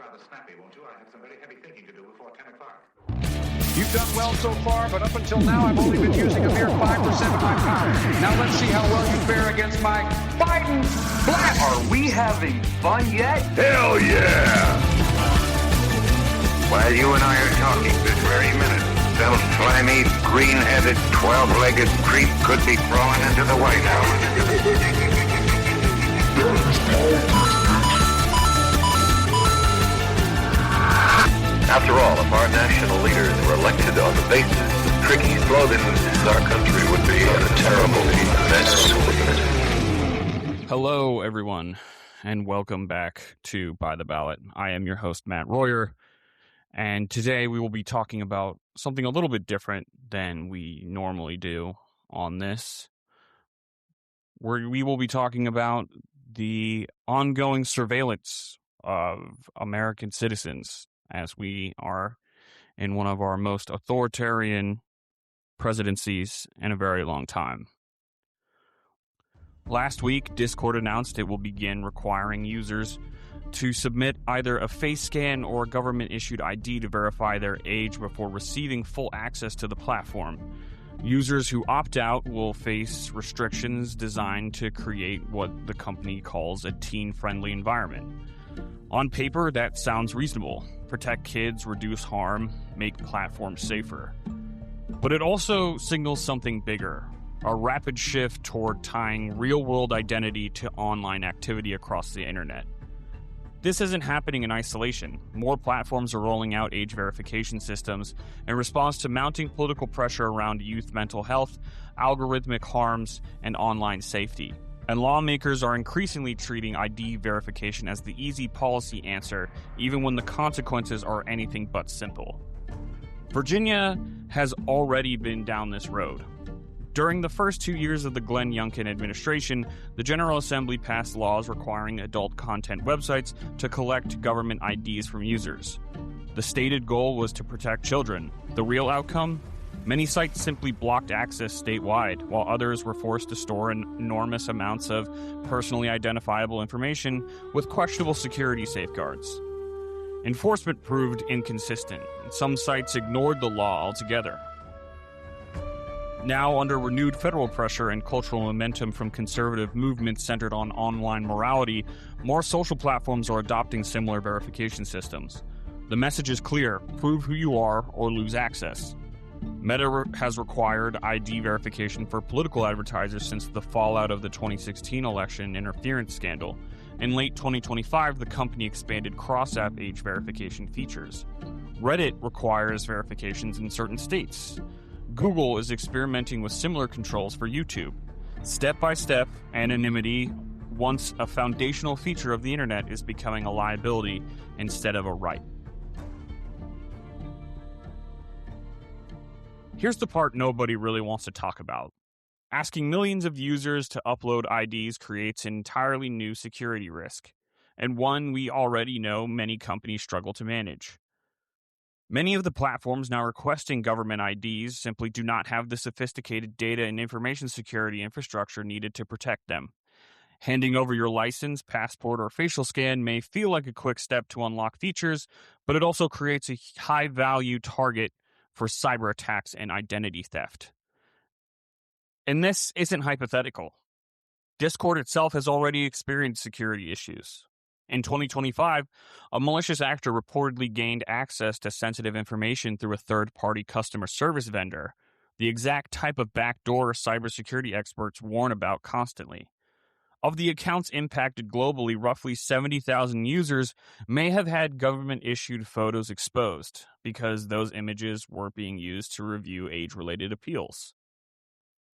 rather snappy, won't you? I have some very heavy thinking to do before 10 o'clock. You've done well so far, but up until now, I've only been using a mere 5% of my power. Now let's see how well you fare against my Biden blast. Are we having fun yet? Hell yeah! While you and I are talking this very minute, some slimy, green-headed, 12-legged creep could be crawling into the White House. After all, if our national leaders were elected on the basis of tricky slogans, our country would be in a terrible mess. Hello, everyone, and welcome back to By the Ballot. I am your host, Matt Royer, and today we will be talking about something a little bit different than we normally do on this, where we will be talking about the ongoing surveillance of American citizens as we are in one of our most authoritarian presidencies in a very long time. Last week, Discord announced it will begin requiring users to submit either a face scan or a government-issued ID to verify their age before receiving full access to the platform. Users who opt out will face restrictions designed to create what the company calls a teen-friendly environment. On paper, that sounds reasonable. Protect kids, reduce harm, make platforms safer. But it also signals something bigger, a rapid shift toward tying real-world identity to online activity across the internet. This isn't happening in isolation. More platforms are rolling out age verification systems in response to mounting political pressure around youth mental health, algorithmic harms, and online safety. And lawmakers are increasingly treating ID verification as the easy policy answer, even when the consequences are anything but simple. Virginia has already been down this road. During the first 2 years of the Glenn Youngkin administration, the General Assembly passed laws requiring adult content websites to collect government IDs from users. The stated goal was to protect children. The real outcome? Many sites simply blocked access statewide, while others were forced to store enormous amounts of personally identifiable information with questionable security safeguards. Enforcement proved inconsistent, and some sites ignored the law altogether. Now, under renewed federal pressure and cultural momentum from conservative movements centered on online morality, more social platforms are adopting similar verification systems. The message is clear: prove who you are or lose access. Meta has required ID verification for political advertisers since the fallout of the 2016 election interference scandal. In late 2025, the company expanded cross-app age verification features. Reddit requires verifications in certain states. Google is experimenting with similar controls for YouTube. Step-by-step, anonymity, once a foundational feature of the internet, is becoming a liability instead of a right. Here's the part nobody really wants to talk about. Asking millions of users to upload IDs creates an entirely new security risk, and one we already know many companies struggle to manage. Many of the platforms now requesting government IDs simply do not have the sophisticated data and information security infrastructure needed to protect them. Handing over your license, passport, or facial scan may feel like a quick step to unlock features, but it also creates a high-value target for cyberattacks and identity theft. And this isn't hypothetical. Discord itself has already experienced security issues. In 2025, a malicious actor reportedly gained access to sensitive information through a third-party customer service vendor, the exact type of backdoor cybersecurity experts warn about constantly. Of the accounts impacted globally, roughly 70,000 users may have had government-issued photos exposed because those images were being used to review age-related appeals.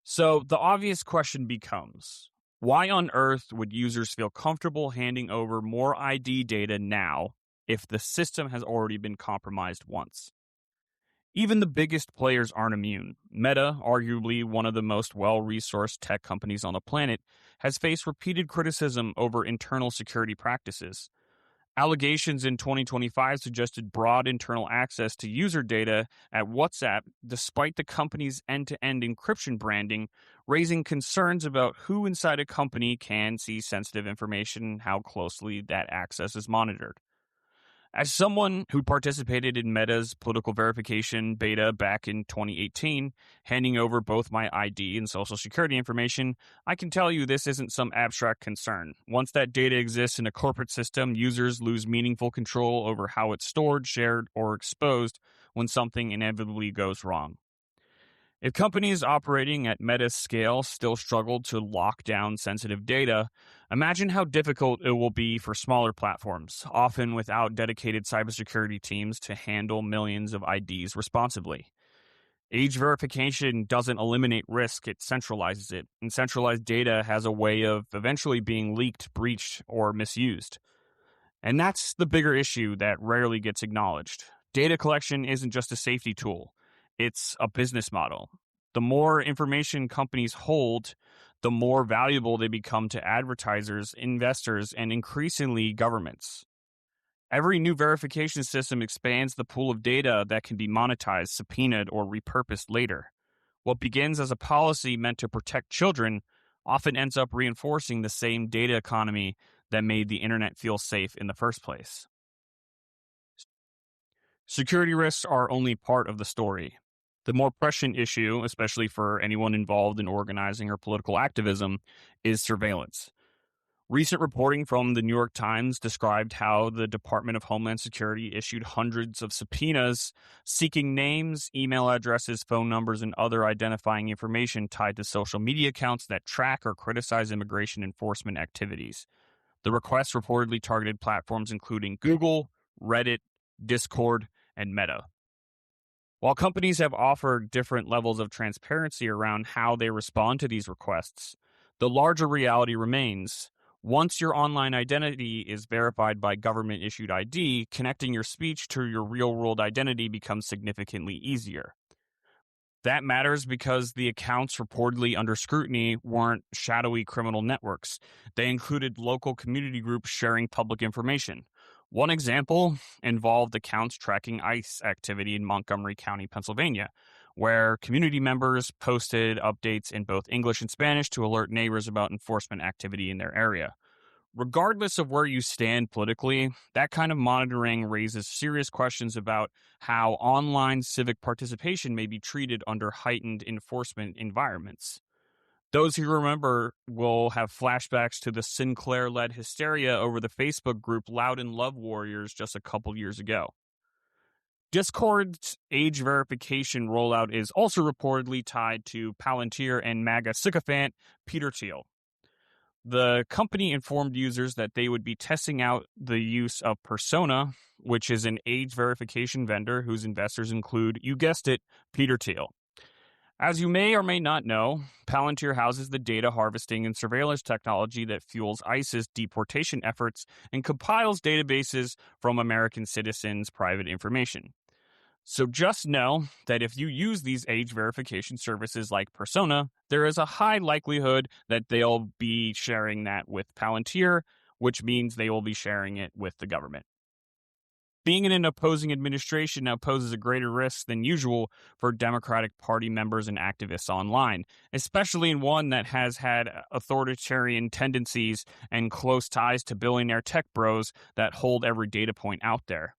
So the obvious question becomes, why on earth would users feel comfortable handing over more ID data now if the system has already been compromised once? Even the biggest players aren't immune. Meta, arguably one of the most well-resourced tech companies on the planet, has faced repeated criticism over internal security practices. Allegations in 2025 suggested broad internal access to user data at WhatsApp, despite the company's end-to-end encryption branding, raising concerns about who inside a company can see sensitive information and how closely that access is monitored. As someone who participated in Meta's political verification beta back in 2018, handing over both my ID and social security information, I can tell you this isn't some abstract concern. Once that data exists in a corporate system, users lose meaningful control over how it's stored, shared, or exposed when something inevitably goes wrong. If companies operating at Meta's scale still struggle to lock down sensitive data, imagine how difficult it will be for smaller platforms, often without dedicated cybersecurity teams to handle millions of IDs responsibly. Age verification doesn't eliminate risk, it centralizes it, and centralized data has a way of eventually being leaked, breached, or misused. And that's the bigger issue that rarely gets acknowledged. Data collection isn't just a safety tool, it's a business model. The more information companies hold, the more valuable they become to advertisers, investors, and increasingly governments. Every new verification system expands the pool of data that can be monetized, subpoenaed, or repurposed later. What begins as a policy meant to protect children often ends up reinforcing the same data economy that made the internet feel safe in the first place. Security risks are only part of the story. The more prescient issue, especially for anyone involved in organizing or political activism, is surveillance. Recent reporting from the New York Times described how the Department of Homeland Security issued hundreds of subpoenas seeking names, email addresses, phone numbers, and other identifying information tied to social media accounts that track or criticize immigration enforcement activities. The requests reportedly targeted platforms including Google, Reddit, Discord, and Meta. While companies have offered different levels of transparency around how they respond to these requests, the larger reality remains. Once your online identity is verified by government-issued ID, connecting your speech to your real-world identity becomes significantly easier. That matters because the accounts reportedly under scrutiny weren't shadowy criminal networks. They included local community groups sharing public information. One example involved accounts tracking ICE activity in Montgomery County, Pennsylvania, where community members posted updates in both English and Spanish to alert neighbors about enforcement activity in their area. Regardless of where you stand politically, that kind of monitoring raises serious questions about how online civic participation may be treated under heightened enforcement environments. Those who remember will have flashbacks to the Sinclair-led hysteria over the Facebook group Loud and Love Warriors just a couple years ago. Discord's age verification rollout is also reportedly tied to Palantir and MAGA sycophant Peter Thiel. The company informed users that they would be testing out the use of Persona, which is an age verification vendor whose investors include, you guessed it, Peter Thiel. As you may or may not know, Palantir houses the data harvesting and surveillance technology that fuels ICE's deportation efforts and compiles databases from American citizens' private information. So just know that if you use these age verification services like Persona, there is a high likelihood that they'll be sharing that with Palantir, which means they will be sharing it with the government. Being in an opposing administration now poses a greater risk than usual for Democratic Party members and activists online, especially in one that has had authoritarian tendencies and close ties to billionaire tech bros that hold every data point out there.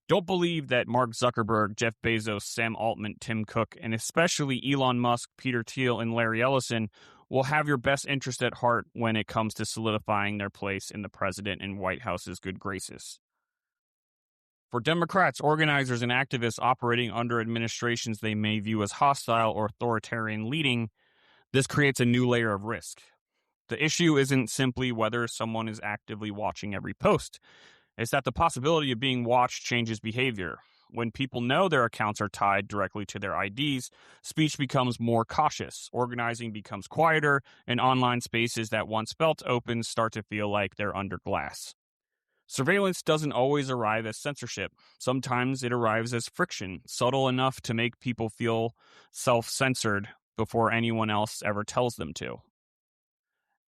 Don't believe that Mark Zuckerberg, Jeff Bezos, Sam Altman, Tim Cook, and especially Elon Musk, Peter Thiel, and Larry Ellison will have your best interest at heart when it comes to solidifying their place in the president and White House's good graces. For Democrats, organizers, and activists operating under administrations they may view as hostile or authoritarian leading, this creates a new layer of risk. The issue isn't simply whether someone is actively watching every post. It's that the possibility of being watched changes behavior. When people know their accounts are tied directly to their IDs, speech becomes more cautious, organizing becomes quieter, and online spaces that once felt open start to feel like they're under glass. Surveillance doesn't always arrive as censorship. Sometimes it arrives as friction, subtle enough to make people feel self-censored before anyone else ever tells them to.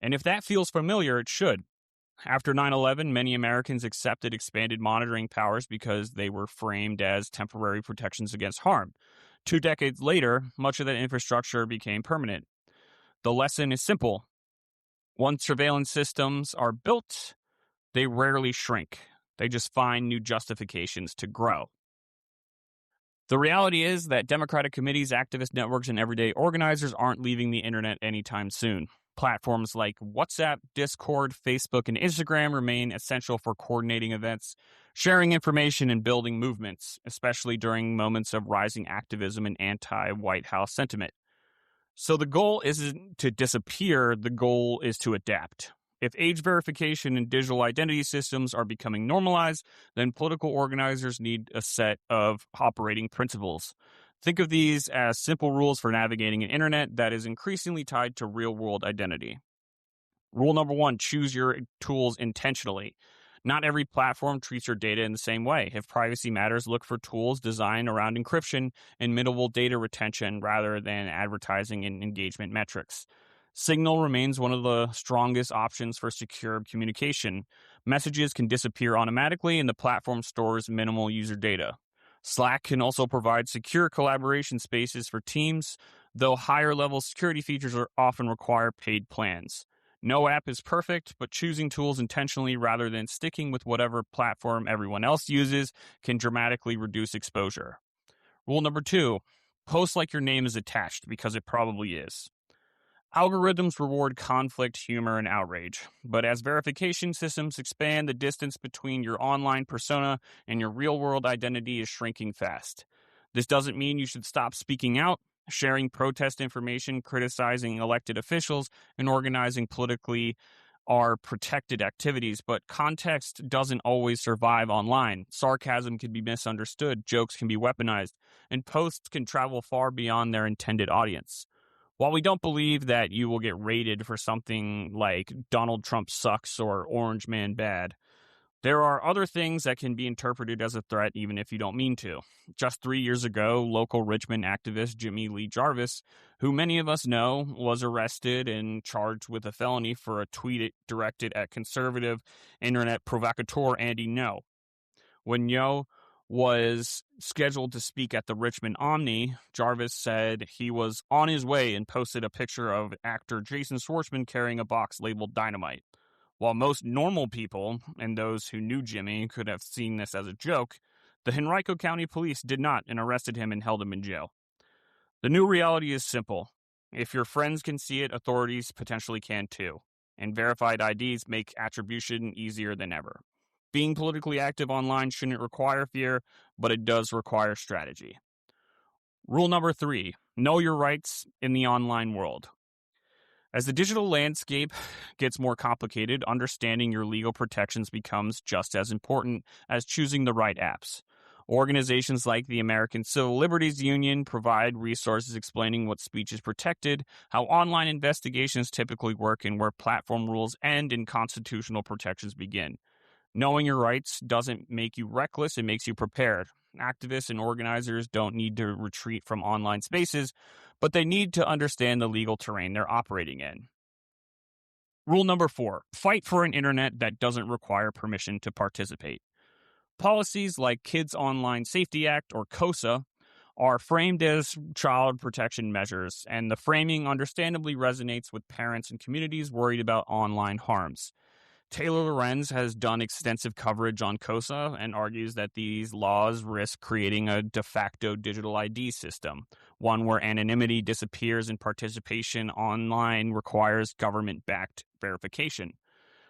And if that feels familiar, it should. After 9/11, many Americans accepted expanded monitoring powers because they were framed as temporary protections against harm. 2 decades later, much of that infrastructure became permanent. The lesson is simple. Once surveillance systems are built, they rarely shrink. They just find new justifications to grow. The reality is that Democratic committees, activist networks, and everyday organizers aren't leaving the internet anytime soon. Platforms like WhatsApp, Discord, Facebook, and Instagram remain essential for coordinating events, sharing information, and building movements, especially during moments of rising activism and anti-White House sentiment. So the goal isn't to disappear, the goal is to adapt. If age verification and digital identity systems are becoming normalized, then political organizers need a set of operating principles. Think of these as simple rules for navigating an internet that is increasingly tied to real-world identity. Rule number 1, choose your tools intentionally. Not every platform treats your data in the same way. If privacy matters, look for tools designed around encryption and minimal data retention rather than advertising and engagement metrics. Signal remains one of the strongest options for secure communication. Messages can disappear automatically, and the platform stores minimal user data. Slack can also provide secure collaboration spaces for teams, though higher-level security features often require paid plans. No app is perfect, but choosing tools intentionally rather than sticking with whatever platform everyone else uses can dramatically reduce exposure. Rule number 2, post like your name is attached, because it probably is. Algorithms reward conflict, humor, and outrage, but as verification systems expand, the distance between your online persona and your real-world identity is shrinking fast. This doesn't mean you should stop speaking out. Sharing protest information, criticizing elected officials, and organizing politically are protected activities, but context doesn't always survive online. Sarcasm can be misunderstood, jokes can be weaponized, and posts can travel far beyond their intended audience. While we don't believe that you will get rated for something like Donald Trump sucks or Orange Man bad, there are other things that can be interpreted as a threat even if you don't mean to. Just 3 years ago, local Richmond activist Jimmy Lee Jarvis, who many of us know, was arrested and charged with a felony for a tweet directed at conservative internet provocateur Andy Ngo. When Ngo was scheduled to speak at the Richmond Omni, Jarvis said he was on his way and posted a picture of actor Jason Schwartzman carrying a box labeled dynamite. While most normal people, and those who knew Jimmy, could have seen this as a joke, the Henrico County Police did not and arrested him and held him in jail. The new reality is simple. If your friends can see it, authorities potentially can too. And verified IDs make attribution easier than ever. Being politically active online shouldn't require fear, but it does require strategy. Rule number 3, know your rights in the online world. As the digital landscape gets more complicated, understanding your legal protections becomes just as important as choosing the right apps. Organizations like the American Civil Liberties Union provide resources explaining what speech is protected, how online investigations typically work, and where platform rules end and constitutional protections begin. Knowing your rights doesn't make you reckless, it makes you prepared. Activists and organizers don't need to retreat from online spaces, but they need to understand the legal terrain they're operating in. Rule number 4, fight for an internet that doesn't require permission to participate. Policies like Kids Online Safety Act, or KOSA, are framed as child protection measures, and the framing understandably resonates with parents and communities worried about online harms. Taylor Lorenz has done extensive coverage on KOSA and argues that these laws risk creating a de facto digital ID system, one where anonymity disappears and participation online requires government-backed verification.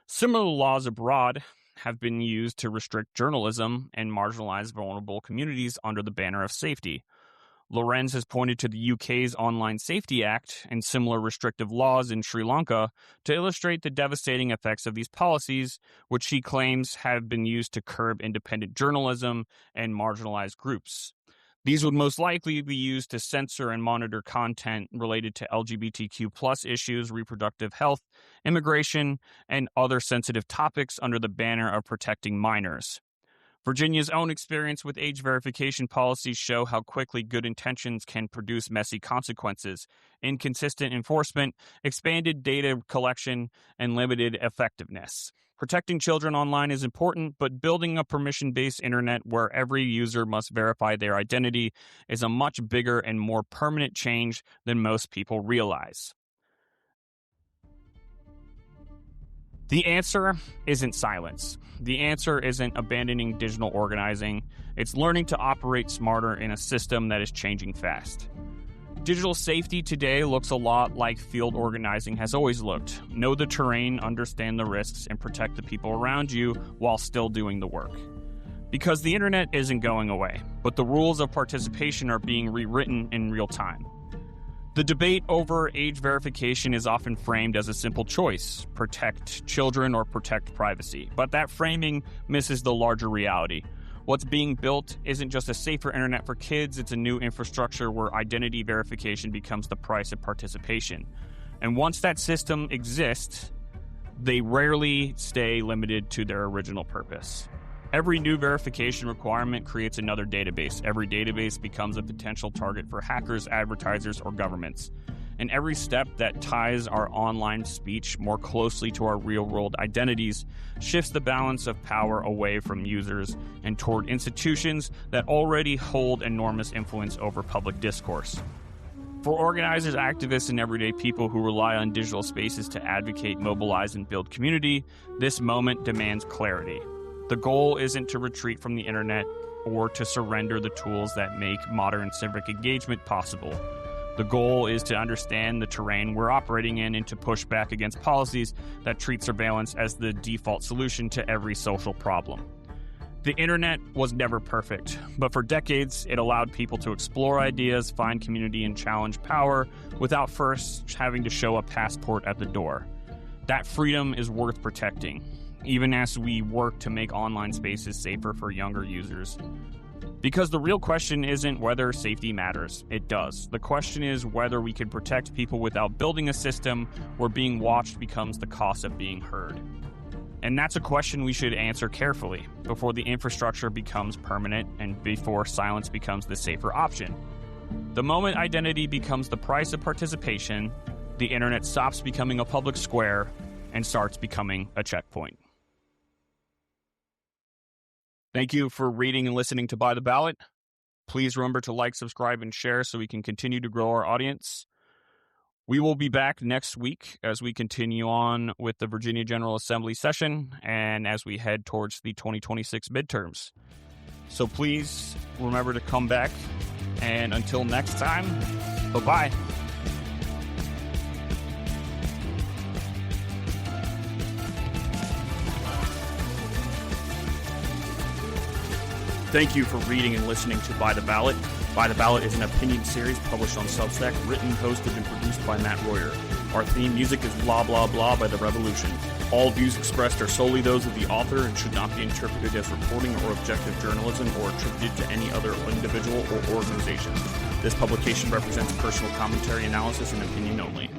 Similar laws abroad have been used to restrict journalism and marginalize vulnerable communities under the banner of safety. Lorenz has pointed to the UK's Online Safety Act and similar restrictive laws in Sri Lanka to illustrate the devastating effects of these policies, which he claims have been used to curb independent journalism and marginalized groups. These would most likely be used to censor and monitor content related to LGBTQ+ issues, reproductive health, immigration, and other sensitive topics under the banner of protecting minors. Virginia's own experience with age verification policies show how quickly good intentions can produce messy consequences, inconsistent enforcement, expanded data collection, and limited effectiveness. Protecting children online is important, but building a permission-based internet where every user must verify their identity is a much bigger and more permanent change than most people realize. The answer isn't silence. The answer isn't abandoning digital organizing. It's learning to operate smarter in a system that is changing fast. Digital safety today looks a lot like field organizing has always looked. Know the terrain, understand the risks, and protect the people around you while still doing the work. Because the internet isn't going away, but the rules of participation are being rewritten in real time. The debate over age verification is often framed as a simple choice: protect children or protect privacy. But that framing misses the larger reality. What's being built isn't just a safer internet for kids, it's a new infrastructure where identity verification becomes the price of participation. And once that system exists, they rarely stay limited to their original purpose. Every new verification requirement creates another database. Every database becomes a potential target for hackers, advertisers, or governments. And every step that ties our online speech more closely to our real-world identities shifts the balance of power away from users and toward institutions that already hold enormous influence over public discourse. For organizers, activists, and everyday people who rely on digital spaces to advocate, mobilize, and build community, this moment demands clarity. The goal isn't to retreat from the internet or to surrender the tools that make modern civic engagement possible. The goal is to understand the terrain we're operating in and to push back against policies that treat surveillance as the default solution to every social problem. The internet was never perfect, but for decades it allowed people to explore ideas, find community, and challenge power without first having to show a passport at the door. That freedom is worth protecting, even as we work to make online spaces safer for younger users. Because the real question isn't whether safety matters. It does. The question is whether we can protect people without building a system where being watched becomes the cost of being heard. And that's a question we should answer carefully before the infrastructure becomes permanent and before silence becomes the safer option. The moment identity becomes the price of participation, the internet stops becoming a public square and starts becoming a checkpoint. Thank you for reading and listening to By the Ballot. Please remember to like, subscribe, and share so we can continue to grow our audience. We will be back next week as we continue on with the Virginia General Assembly session and as we head towards the 2026 midterms. So please remember to come back, and until next time, bye-bye. Thank you for reading and listening to By the Ballot. By the Ballot is an opinion series published on Substack, written, hosted, and produced by Matt Royer. Our theme music is Blah Blah Blah by The Revolution. All views expressed are solely those of the author and should not be interpreted as reporting or objective journalism or attributed to any other individual or organization. This publication represents personal commentary, analysis, and opinion only.